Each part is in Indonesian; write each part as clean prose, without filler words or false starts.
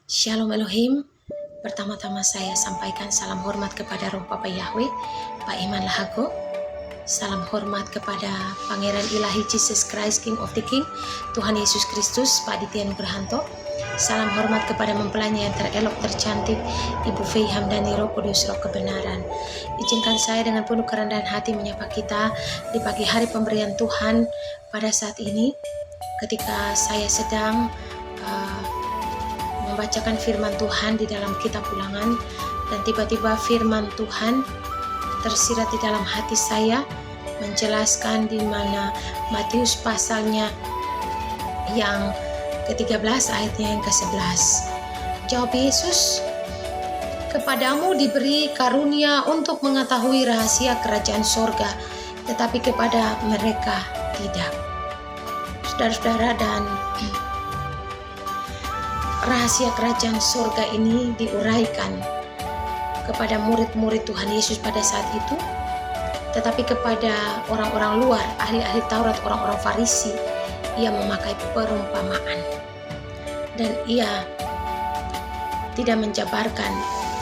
Shalom Elohim. Pertama-tama saya sampaikan salam hormat kepada Roh Papa Yahweh, Pak Iman Lahago. Salam hormat kepada Pangeran Ilahi Jesus Christ, King of the King, Tuhan Yesus Kristus, Pak Aditya Nugrahanto. Salam hormat kepada mempelainya yang terelok tercantik, Ibu Fei Hamdani, Roh Kudus, Roh Kebenaran. Izinkan saya dengan penuh kerendahan hati menyapa kita di pagi hari pemberian Tuhan pada saat ini, ketika saya sedang membacakan firman Tuhan di dalam kitab Ulangan, dan tiba-tiba firman Tuhan tersirat di dalam hati saya menjelaskan di mana Matius pasalnya yang ke-13 ayatnya yang ke-11. Jawab Yesus, "Kepadamu diberi karunia untuk mengetahui rahasia kerajaan sorga, tetapi kepada mereka tidak." Saudara-saudara, dan rahasia kerajaan sorga ini diuraikan kepada murid-murid Tuhan Yesus pada saat itu, tetapi kepada orang-orang luar, ahli-ahli Taurat, orang-orang Farisi, ia memakai perumpamaan dan ia tidak menjabarkan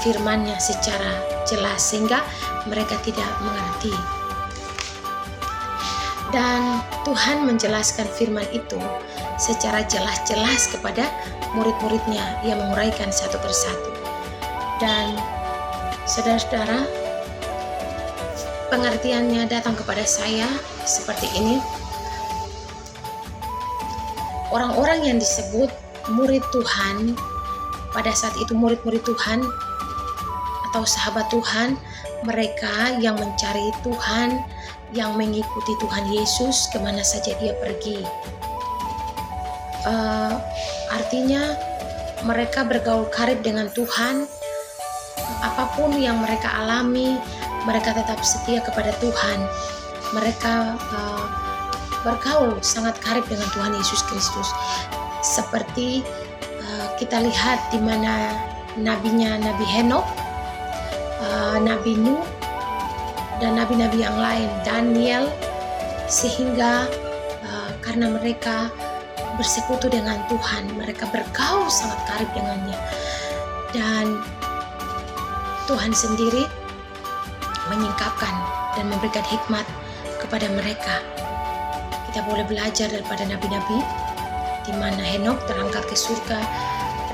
firman-Nya secara jelas sehingga mereka tidak mengerti. Dan Tuhan menjelaskan firman itu secara jelas-jelas kepada murid-muridnya. Ia menguraikan satu persatu. Dan saudara-saudara, pengertiannya datang kepada saya seperti ini. Orang-orang yang disebut murid Tuhan, pada saat itu murid-murid Tuhan atau sahabat Tuhan, mereka yang mencari Tuhan, yang mengikuti Tuhan Yesus kemana saja dia pergi. Artinya mereka bergaul karib dengan Tuhan. Apapun yang mereka alami, mereka tetap setia kepada Tuhan. Mereka bergaul sangat karib dengan Tuhan Yesus Kristus. Seperti kita lihat di mana nabinya Nabi Henokh, Nabi Nuh, dan nabi-nabi yang lain, Daniel, sehingga karena mereka bersekutu dengan Tuhan, mereka bergaul sangat karib dengannya, dan Tuhan sendiri menyingkapkan dan memberikan hikmat kepada mereka. Kita boleh belajar daripada nabi-nabi, di mana Henokh terangkat ke surga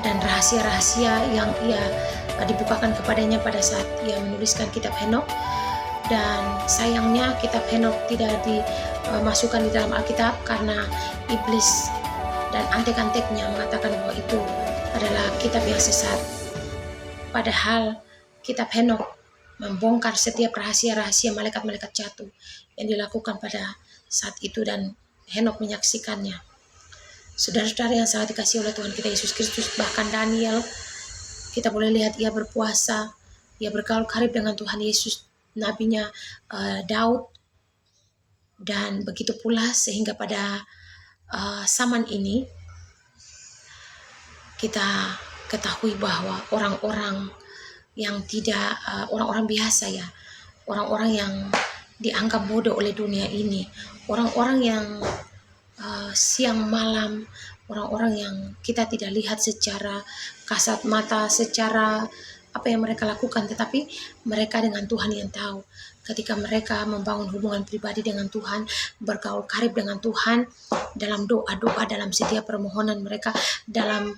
dan rahasia-rahasia yang ia dibukakan kepadanya pada saat ia menuliskan kitab Henokh. Dan sayangnya kitab Henokh tidak dimasukkan di dalam Alkitab karena iblis dan antek-anteknya mengatakan bahwa itu adalah kitab yang sesat. Padahal kitab Henokh membongkar setiap rahasia-rahasia malaikat-malaikat jatuh yang dilakukan pada saat itu, dan Henokh menyaksikannya. Saudara-saudara yang sangat dikasihi oleh Tuhan kita Yesus Kristus, bahkan Daniel, kita boleh lihat ia berpuasa, ia bergaul karib dengan Tuhan Yesus, nabinya Daud, dan begitu pula sehingga pada zaman ini kita ketahui bahwa orang-orang yang tidak orang-orang biasa, ya, orang-orang yang dianggap bodoh oleh dunia ini, orang-orang yang siang malam, orang-orang yang kita tidak lihat secara kasat mata, secara apa yang mereka lakukan, tetapi mereka dengan Tuhan yang tahu. Ketika mereka membangun hubungan pribadi dengan Tuhan, bergaul karib dengan Tuhan, dalam doa-doa, dalam setiap permohonan mereka, dalam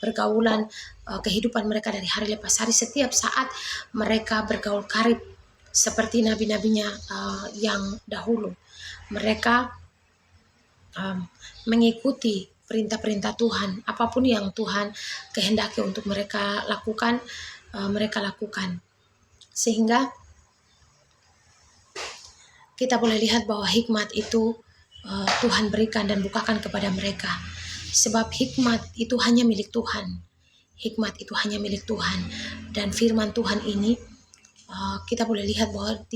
pergaulan kehidupan mereka dari hari lepas hari, setiap saat mereka bergaul karib seperti nabi-nabinya yang dahulu. Mereka mengikuti perintah-perintah Tuhan, apapun yang Tuhan kehendaki untuk mereka lakukan, mereka lakukan. Sehingga kita boleh lihat bahwa hikmat itu Tuhan berikan dan bukakan kepada mereka. Sebab hikmat itu hanya milik Tuhan. Hikmat itu hanya milik Tuhan. Dan firman Tuhan ini kita boleh lihat bahwa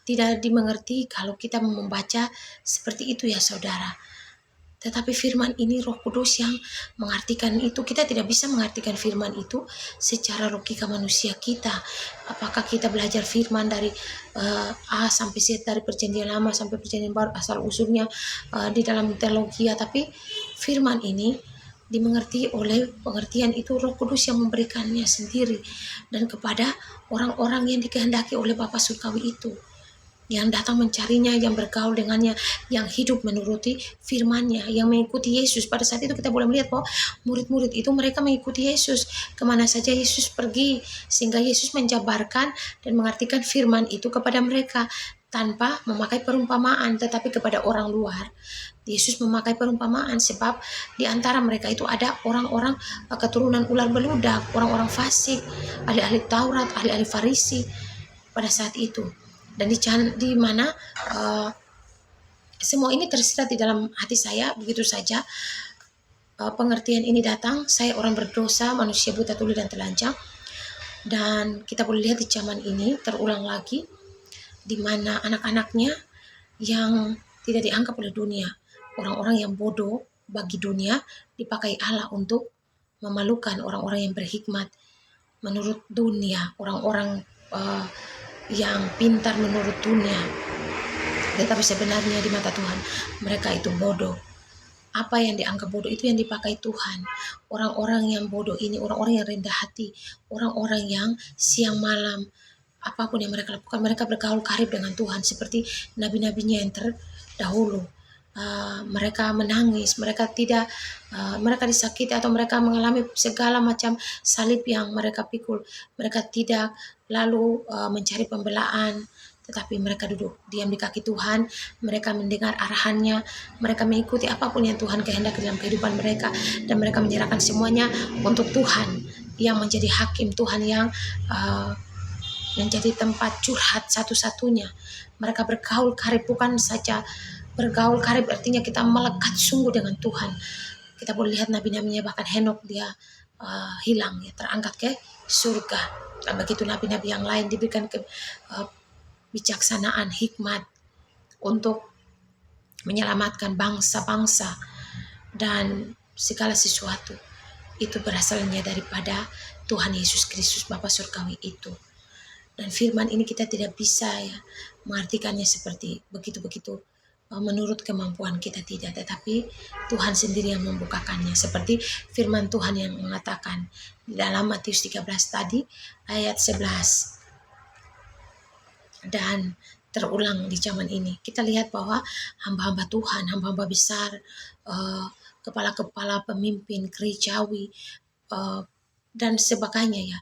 tidak dimengerti kalau kita membaca seperti itu, ya saudara. Tetapi firman ini Roh Kudus yang mengartikan itu. Kita tidak bisa mengartikan firman itu secara logika manusia kita. Apakah kita belajar firman dari A sampai Z, dari perjanjian lama sampai perjanjian baru, asal usulnya di dalam teologi. Tapi firman ini dimengerti oleh pengertian itu Roh Kudus yang memberikannya sendiri, dan kepada orang-orang yang dikehendaki oleh Bapa Surgawi itu, yang datang mencarinya, yang bergaul dengannya, yang hidup menuruti firman-Nya, yang mengikuti Yesus. Pada saat itu kita boleh melihat bahwa murid-murid itu mereka mengikuti Yesus kemana saja Yesus pergi, sehingga Yesus menjabarkan dan mengartikan firman itu kepada mereka tanpa memakai perumpamaan, tetapi kepada orang luar. Yesus memakai perumpamaan sebab di antara mereka itu ada orang-orang keturunan ular beludak, orang-orang fasik, ahli-ahli Taurat, ahli-ahli Farisi pada saat itu. Dan di mana semua ini tersirat di dalam hati saya begitu saja. Pengertian ini datang, saya orang berdosa, manusia buta tuli dan telanjang, dan kita boleh lihat di zaman ini terulang lagi, di mana anak-anaknya yang tidak dianggap oleh dunia, orang-orang yang bodoh bagi dunia, dipakai Allah untuk memalukan orang-orang yang berhikmat menurut dunia, orang-orang yang pintar menurut dunia, tetapi sebenarnya di mata Tuhan mereka itu bodoh. Apa yang dianggap bodoh itu yang dipakai Tuhan. Orang-orang yang bodoh ini, orang-orang yang rendah hati, orang-orang yang siang malam, apapun yang mereka lakukan, mereka bergaul karib dengan Tuhan seperti nabi-nabinya yang terdahulu. Mereka menangis, mereka disakiti atau mereka mengalami segala macam salib yang mereka pikul. Mereka tidak lalu mencari pembelaan, tetapi mereka duduk diam di kaki Tuhan, mereka mendengar arahannya, mereka mengikuti apapun yang Tuhan kehendaki dalam kehidupan mereka, dan mereka menyerahkan semuanya untuk Tuhan yang menjadi hakim, Tuhan yang menjadi tempat curhat satu-satunya. Mereka bergaul karib, bukan saja bergaul karib artinya kita melekat sungguh dengan Tuhan. Kita boleh lihat nabi-nabinya, bahkan Henok dia hilang, ya, terangkat ke surga. Dan begitu nabi-nabi yang lain diberikan kebijaksanaan, hikmat untuk menyelamatkan bangsa-bangsa dan segala sesuatu. Itu berasalnya daripada Tuhan Yesus Kristus Bapa Surgawi itu. Dan firman ini kita tidak bisa ya mengartikannya seperti begitu-begitu menurut kemampuan kita, tidak, tetapi Tuhan sendiri yang membukakannya, seperti firman Tuhan yang mengatakan di dalam Matius 13 tadi ayat 11, dan terulang di zaman ini. Kita lihat bahwa hamba-hamba Tuhan, hamba-hamba besar, kepala-kepala pemimpin gerejawi dan sebagainya, ya,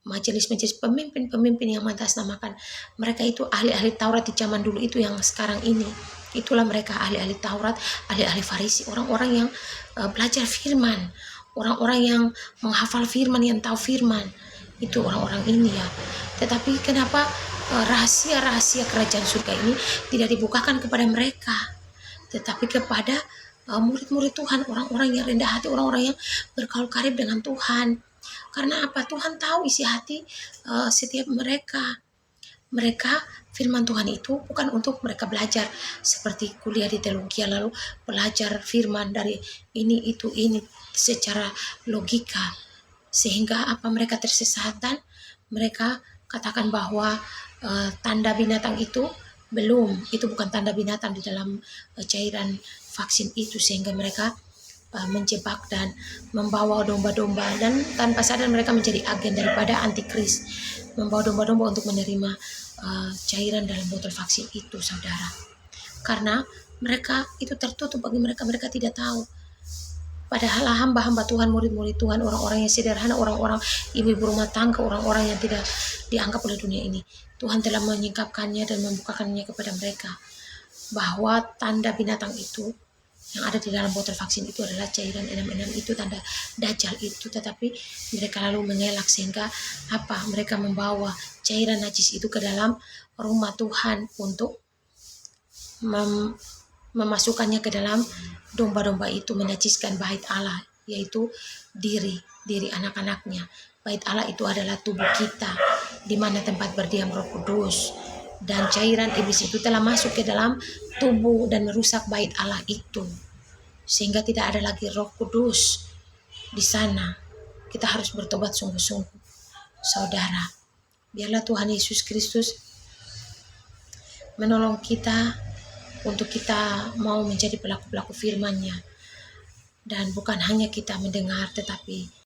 majelis-majelis pemimpin yang mengatasnamakan, mereka itu ahli-ahli Taurat di zaman dulu itu yang sekarang ini. Itulah mereka, ahli-ahli Taurat, ahli-ahli Farisi, orang-orang yang belajar firman, orang-orang yang menghafal firman, yang tahu firman. Itu orang-orang ini, ya. Tetapi kenapa rahasia-rahasia kerajaan surga ini tidak dibukakan kepada mereka, tetapi kepada murid-murid Tuhan, orang-orang yang rendah hati, orang-orang yang bergaul karib dengan Tuhan. Karena apa? Tuhan tahu isi hati setiap mereka. Firman Tuhan itu bukan untuk mereka belajar seperti kuliah di teologi lalu belajar firman dari ini secara logika, sehingga apa mereka tersesat, dan mereka katakan bahwa tanda binatang itu bukan tanda binatang di dalam cairan vaksin itu, sehingga mereka menjebak dan membawa domba-domba, dan tanpa sadar mereka menjadi agen daripada antikris, membawa domba-domba untuk menerima cairan dalam botol vaksin itu, saudara. Karena mereka itu tertutup bagi mereka tidak tahu. Padahal hamba-hamba Tuhan, murid-murid Tuhan, orang-orang yang sederhana, orang-orang ibu-ibu rumah tangga, orang-orang yang tidak dianggap oleh dunia ini, Tuhan telah menyingkapkannya dan membukakannya kepada mereka, bahwa tanda binatang itu yang ada di dalam botol vaksin itu adalah cairan enam-enam itu, tanda Dajjal itu. Tetapi mereka lalu mengelak, sehingga apa? Mereka membawa cairan najis itu ke dalam rumah Tuhan untuk memasukkannya ke dalam domba-domba itu, menajiskan bait Allah, yaitu diri anak-anaknya. Bait Allah itu adalah tubuh kita, di mana tempat berdiam Roh Kudus, dan cairan iblis itu telah masuk ke dalam tubuh dan merusak bait Allah itu, sehingga tidak ada lagi Roh Kudus di sana. Kita harus bertobat sungguh-sungguh, saudara. Biarlah Tuhan Yesus Kristus menolong kita untuk kita mau menjadi pelaku-pelaku firman-Nya, dan bukan hanya kita mendengar, tetapi